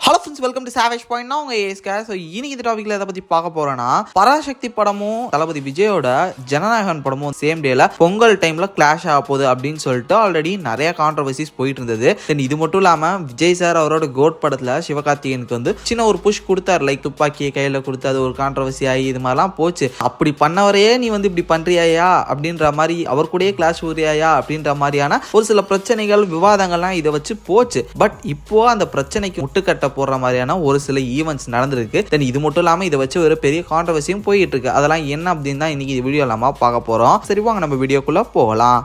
Hello friends, welcome to savage point. நான் உங்கள் ஏஸ்கே. So இன்னைக்கு இந்த டாப்பிக்கில் எதை பற்றி பார்க்க போகிறேன்னா, பராசக்தி படமும் தளபதி விஜயோட ஜனநாயகன் படமும் சேம் டேல பொங்கல் டைமில் கிளாஷ் ஆக போகுது அப்படின்னு சொல்லிட்டு ஆல்ரெடி நிறைய கான்ட்ரவர்சிஸ் போயிட்டு இருந்தது. தென் இது மட்டும் இல்லாமல் விஜய் சார் அவரோட கோட் படத்தில் சிவகார்த்திகேயனுக்கு வந்து சின்ன ஒரு புஷ் கொடுத்தார். லைக் துப்பாக்கியை கையில் கொடுத்து அது ஒரு கான்ட்ரவர்சி ஆகி இது மாதிரிலாம் போச்சு. அப்படி பண்ணவரையே நீ வந்து இப்படி பண்ணுறியாயா அப்படின்ற மாதிரி, அவர் கூடயே கிளாஷ் ஊறியாயா அப்படின்ற மாதிரியான ஒரு சில பிரச்சனைகள் விவாதங்கள்லாம் இதை வச்சு போச்சு. பட் இப்போ அந்த பிரச்சனைக்கு முட்டுக்கட்ட போடுற மாதிரியான ஒரு சில ஈவெண்ட்ஸ் நடந்திருக்கு. தென் இது மட்டும் இல்லாமல் இதை வச்சு ஒரு பெரிய கான்ட்ரவர்சியும் போயிட்டு இருக்கு. அதெல்லாம் என்ன அப்படின்னு தான் இன்னைக்கு வீடியோ இல்லாம பார்க்க போறோம். சரி வாங்க நம்ம வீடியோக்குள்ள போகலாம்.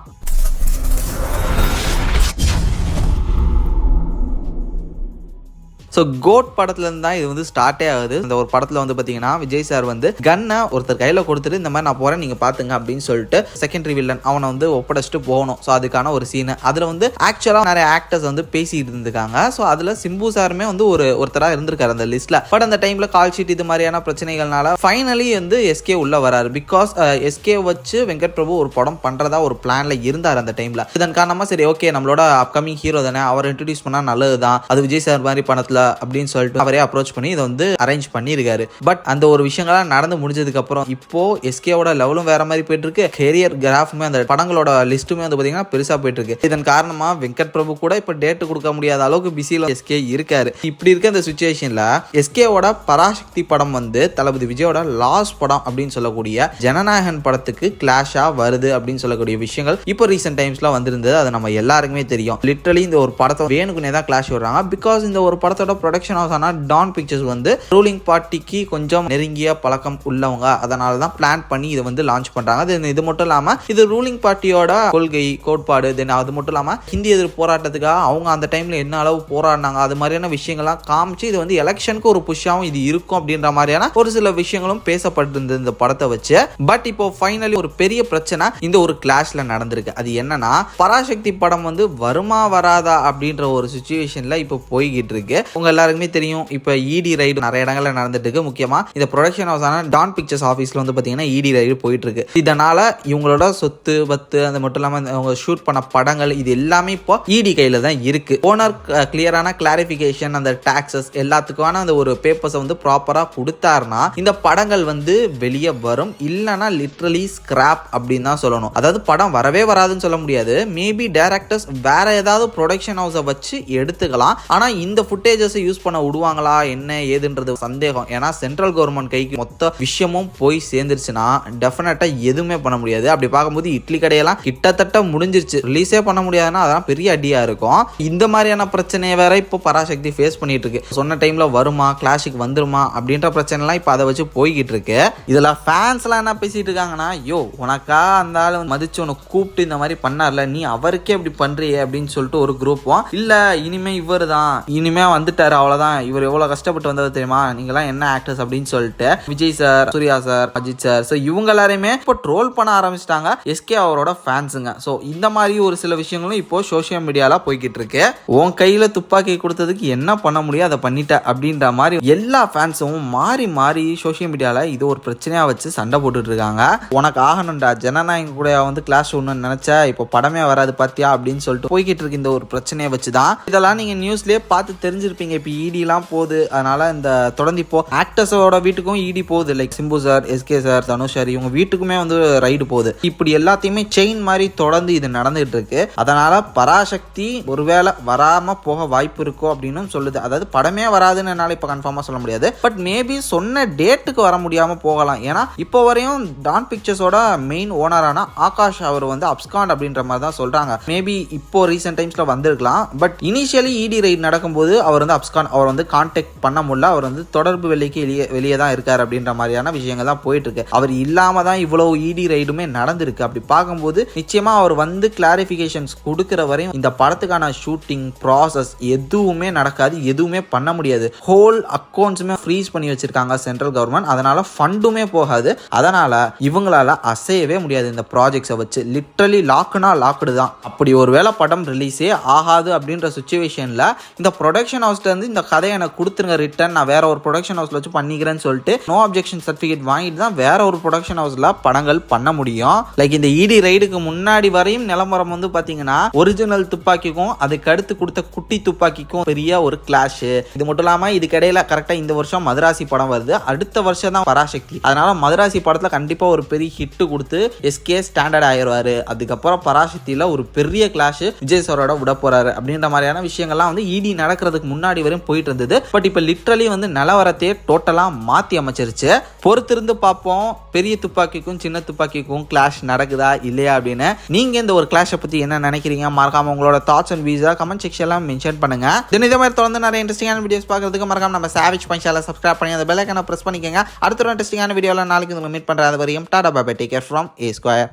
ஸோ கோட் படத்துலேருந்து தான் இது வந்து ஸ்டார்ட்டே ஆகுது. இந்த ஒரு படத்தில் வந்து பார்த்தீங்கன்னா விஜய் சார் வந்து கன்னை ஒருத்தர் கையில் கொடுத்துட்டு இந்த மாதிரி நான் போகிறேன் நீங்கள் பார்த்துங்க அப்படின்னு சொல்லிட்டு செகண்டரி வில்லன் அவனை வந்து ஒப்படைச்சிட்டு போகணும். ஸோ அதுக்கான ஒரு சீனு. அதில் வந்து ஆக்சுவலாக நிறைய ஆக்டர்ஸ் வந்து பேசிட்டு இருந்திருக்காங்க. ஸோ அதில் சிம்பு சாருமே வந்து ஒருத்தராக இருந்திருக்காரு அந்த லிஸ்ட்டில். பட் அந்த டைமில் கால் ஷீட் இது மாதிரியான பிரச்சனைகள்னால ஃபைனலி வந்து எஸ்கே உள்ளே வராரு. பிகாஸ் எஸ்கே வச்சு வெங்கட் பிரபு ஒரு படம் பண்ணுறதா ஒரு பிளானில் இருந்தார் அந்த டைமில். இதன் காரணமாக சரி ஓகே நம்மளோட அப்கமிங் ஹீரோ தானே, அவர் இன்ட்ரடியூஸ் பண்ணால் நல்லது தான், அது விஜய் சார் மாதிரி படத்தில் அப்படின்னு சொல்லிட்டு அவரே அப்ரோச் பண்ணி இதை வந்து அரேஞ்ச் பண்ணியிருக்காரு. பட் அந்த ஒரு விஷயங்கள்லாம் நடந்து முடிஞ்சதுக்கு அப்புறம் இப்போ எஸ்கேவோட லெவலும் வேற மாதிரி போயிட்டு இருக்கு. கேரியர் கிராஃப்மே அந்த படங்களோட லிஸ்ட்டுமே வந்து பார்த்தீங்கன்னா பெருசா போயிட்டு இருக்கு. இதன் காரணமா வெங்கட் பிரபு கூட இப்போ டேட் கொடுக்க முடியாத அளவுக்கு பிஸியில் எஸ்கே இருக்காரு. இப்படி இருக்க இந்த சுச்சுவேஷன்ல எஸ்கேவோட பராசக்தி படம் வந்து தளபதி விஜயோட லாஸ்ட் படம் அப்படின்னு சொல்லக்கூடிய ஜனநாயகன் படத்துக்கு கிளாஷா வருது அப்படின்னு சொல்லக்கூடிய விஷயங்கள் இப்போ ரீசெண்ட் டைம்ஸ்ல வந்திருந்தது. அது நம்ம எல்லாருக்குமே தெரியும். லிட்டரலி இந்த ஒரு படத்தை வேணுக்குனே தான் கிளாஷ் வர்றாங்க. பிகாஸ் இந்த ஒரு படத்தோட ப்ரொடக்ஷன் ஹவுஸ் ஆன டான் பிக்சர்ஸ் வந்து ரூலிங் பார்ட்டிக்கு கொஞ்சம் நெருங்கிய பழக்கம் உள்ளவங்க. அதனால தான் பிளான் பண்ணி இதை வந்து லான்ச் பண்றாங்க. இது மட்டும் இல்லாம இது ரூலிங் பார்ட்டியோட கொள்கை கோட்பாடு. தென் அது மட்டும் இல்லாம ஹிந்தி எதிர்ப்பு போராட்டத்துக்காக அவங்க அந்த டைம்ல என்ன அளவு போராடினாங்க அது மாதிரியான விஷயங்கள்லாம் காமிச்சு இது வந்து எலெக்ஷனுக்கு ஒரு புஷ்ஷாவும் இது இருக்கும் அப்படின்ற மாதிரியான ஒரு சில விஷயங்களும் பேசப்பட்டிருந்தது இந்த படத்தை வச்சு. பட் இப்போ ஃபைனலி ஒரு பெரிய பிரச்சனை இந்த ஒரு கிளாஷ்ல நடந்திருக்கு. அது என்னன்னா, பராசக்தி படம் வந்து வருமா வராதா அப்படின்ற ஒரு சிச்சுவேஷன்ல இப்போ போய்கிட்டு இருக்கு. உங்க எல்லாருக்குமே தெரியும் இப்போ இடி ரைடு நிறைய இடங்கள்ல நடந்துட்டு இருக்கு. முக்கியமா இந்த ப்ரொடக்ஷன் ஹவுஸ் ஆன டான் பிக்சர்ஸ் ஆஃபீஸ்ல வந்து பாத்தீங்கன்னா இடி ரைடு போயிட்டு இருக்கு. இதனால இவங்களோட சொத்து பத்து அது மட்டும் இல்லாம அவங்க ஷூட் பண்ண படங்கள் இது எல்லாமே இப்போ இடி கையில தான் இருக்கு. ஓனர் கிளியரான கிளாரிபிகேஷன் அந்த டாக்ஸஸ் எல்லாத்துக்கான அந்த ஒரு பேப்பர்ஸை வந்து ப்ராப்பரா கொடுத்தாருன்னா இந்த படங்கள் வந்து வெளியே வரும். இல்லைன்னா லிட்ரலி ஸ்கிராப் அப்படின்னு தான் சொல்லணும். அதாவது படம் வரவே வராதுன்னு சொல்ல முடியாது. மேபி டைரக்டர்ஸ் வேற ஏதாவது ப்ரொடக்ஷன் ஹவுஸை வச்சு எடுத்துக்கலாம். ஆனா இந்த ஃபுட்டேஜஸ் யூஸ் பண்ண விடுவாங்களா என்ன ஏதுன்றது சந்தேகம். ஏன்னா சென்ட்ரல் கவர்மெண்ட் கைக்கு மொத்த விஷயமும் போய் சேர்ந்துருச்சுன்னா டெஃபினட்டா எதுவுமே பண்ண முடியாது. அப்படி பார்க்கும்போது இட்லி கடையெல்லாம் கிட்டத்தட்ட முடிஞ்சிருச்சு. ரிலீஸே பண்ண முடியாதுன்னா அதெல்லாம் பெரிய அடியா இருக்கும். இந்த மாதிரியான பிரச்சனையை வேற இப்போ பராசக்தி ஃபேஸ் பண்ணிட்டு இருக்கு. சொன்ன டைம்ல வருமா, கிளாஷுக்கு வந்துருமா அப்படின்ற பிரச்சனை எல்லாம் இப்போ அதை வச்சு போய்கிட்டு இருக்கு. இதுல ஃபேன்ஸ் எல்லாம் என்ன பேசிட்டு இருக்காங்கன்னா, யோ உனக்கா அந்த ஆளு மதிச்சு உனக்கு கூப்பிட்டு இந்த மாதிரி பண்ணார்ல, நீ அவருக்கே இப்படி பண்றியே அப்படின்னு சொல்லிட்டு ஒரு குரூப்பும், இல்ல இனிமே இவர் தான் இனிமே வந்துட்டாரு அவ்வளவுதான், இவர் எவ்வளவு கஷ்டப்பட்டு வந்தது தெரியுமா, நீங்களாம் என்ன ஆக்டர்ஸ் அப்படின்னு சொல்லிட்டு Vijay sir, Suriya sir, Ajith sir, so இவங்க எல்லாரையுமே இப்போ ட்ரோல் பண்ண ஆரம்பிச்சிட்டாங்க எஸ்கே அவரோட ஃபேன்ஸுங்க. ஸோ இந்த மாதிரி ஒரு சில விஷயங்களும் இப்போ சோஷியல் மீடியால போய்கிட்டு இருக்கு. உன் கையில துப்பாக்கி கொடுத்ததுக்கு என்ன பண்ண முடியும் அதை பண்ணிட்ட அப்படின்ற மாதிரி எல்லா ஃபேன்ஸும் மாறி மாறி சோஷியல் மீடியால இது ஒரு பிரச்சனையா வச்சு சண்டை போட்டுட்டு இருக்காங்க. உனக்கு ஆகணும்டா ஜனநாயகம் கூட வந்து கிளாஸ் ஒன்று நினைச்சா இப்போ படமே வராது பாத்தியா அப்படின்னு சொல்லிட்டு போய்கிட்டு இருக்கு இந்த ஒரு பிரச்சனையை வச்சுதான். இதெல்லாம் நீங்க நியூஸ்லயே பார்த்து தெரிஞ்சிருப்பீங்க. இப்போ இடிலாம் போகுது. அதனால இந்த தொடர்ந்து இப்போ ஆக்டர்ஸோட வீட்டுக்கும் இடி போகுது. Like Simbu sir, SK sir, Dhanush sir இவங்க வீட்டுக்குமே வந்து ரைடு போகுது. இப்படி எல்லாத்தையுமே செயின் மாதிரி தொடர்ந்து இது நடந்துட்டு இருக்கு. அதனால பராசக்தி ஒருவேளை வராம போக வாய்ப்பு இருக்கோ அப்படின்னு சொல்லுது. அதாவது படமே வராதுன்னு என்னால இப்ப கன்ஃபார்மா சொல்ல முடியாது. பட் மேபி சொன்ன டேட்டுக்கு வர முடியாம போகலாம். ஏன்னா இப்போ வரையும் டான் பிக்சர்ஸோட மெயின் ஓனரான ஆகாஷ் அவர் வந்து அப்ஸ்காண்ட் அப்படின்ற மாதிரி தான் சொல்றாங்க. மேபி இப்போ ரீசெண்ட் டைம்ஸ்ல வந்திருக்கலாம். பட் இனிஷியலி இடி ரைடு நடக்கும்போது அவர் வந்து அப்ஸ்காண்ட் அவர் வந்து கான்டாக்ட் பண்ண முடியல. அவர் வந்து தொடர்பு வெளியே தான் இருக்காரு அப்படின்ற மாதிரியான விஷயங்கள் தான் போயிட்டு இருக்கு. அவர் இல்லாம தான் இவ்வளவு இடி ரைடுமே நடந்திருக்கு. அப்படி பார்க்கும்போது நிச்சயமா அவர் வந்து கிளாரிபிகேஷன்ஸ் கொடுக்கிற வரையும் இந்த படத்துக்கான ஷூட்டிங் ப்ராசஸ் எதுவுமே நடக்காது, எதுவுமே பண்ண முடியாது. ஹோல் அக்கௌண்ட்ஸுமே ஃப்ரீஸ் பண்ணி வச்சிருக்காங்க சென்ட்ரல் கவர்மெண்ட். அதனால ஃபண்டுமே போகாது. அதனால இவங்களால அசையவே முடியாது இந்த ப்ராஜெக்ட்ஸை வச்சு. லிட்டரலி லாக்குனா லாக்குடு தான். அப்படி ஒரு வேளை படம் ரிலீஸே ஆகாது அப்படின்ற சுச்சுவேஷன்ல இந்த ப்ரொடக்ஷன் ஹவுஸ் இருந்து இந்த கதையை எனக்கு கொடுத்துருங்க ரிட்டர்ன், நான் வேற ஒரு ப்ரொடக்ஷன் ஹவுஸ்ல வச்சு பண்ணிக்கிறேன்னு சொல்லிட்டு நோ அப்ஜெக்ஷன் சர்டிஃபிகேட் வாங்கிட்டு தான் வேற ஒரு ப்ரொடக்ஷன் ஹவுஸ்ல படங்கள் பண்ண முடியும். லைக் இந்த இடி ரைடுக்கு முன்னாடி வரையும் நிலவரம் வந்து பாத்தீங்கன்னா ஒரிஜினல் துப்பாக்கிக்கும் அதுக்கு அடுத்து கொடுத்த குட்டி துப்பாக்கிக்கும் பெரிய ஒரு கிளாஷ். இது மட்டும் இல்லாம இதுக்கு இடையில கரெக்டா இந்த வருஷம் மதராசி படம் வருது, அடுத்த வருஷம் தான் பராசக்தி. அதனால மதராசி படத்துல கண்டிப்பா ஒரு பெரிய ஹிட் கொடுத்து எஸ்கே ஸ்டாண்டர்ட் ஆயிடுவாரு. அதுக்கப்புறம் பராசக்தியில ஒரு பெரிய கிளாஷ் விஜய் சாரோட விட போறாரு அப்படின்ற மாதிரியான விஷயங்கள்லாம் வந்து இடி நடக்கிறதுக்கு முன்னாடி வரையும் போயிட்டு இருந்தது. பட் இப்ப லிட்டரலி வந்து நிலவரத்தையே டோட்டலா மாத்தி அமைச்சிருச்சு. பொறுத்திருந்து பார்ப்போம் பெரிய துப்பாக்கிக்கும் சின்ன துப்பாக்கிக்கும் கிளாஷ் நடக்குதா இல்லையா அப்படின்னு. நீங்க இந்த ஒரு கிளாஷை பத்தி என்ன நினைக்கிறீங்க? மறக்காம உங்களோட தாட்ஸ் அண்ட் வியூஸை கமெண்ட் செக்ஷன்ல மென்ஷன் பண்ணுங்க. இதே மாதிரி தொடர்ந்து நிறைய இன்ட்ரெஸ்டிங்கான வீடியோஸ் பார்க்கறதுக்கு மறக்காம நம்ம சாவேஜ் பஞ்ச் சேனலை சப்ஸ்கிரைப் பண்ணி அந்த பெல் ஐகானை பிரஸ் பண்ணிக்கங்க. அடுத்த ஒரு இன்ட்ரெஸ்டிங்கான வீடியோல நாளைக்கு உங்களை மீட் பண்ற அது வரையும் tata bye bye, take care from A Square.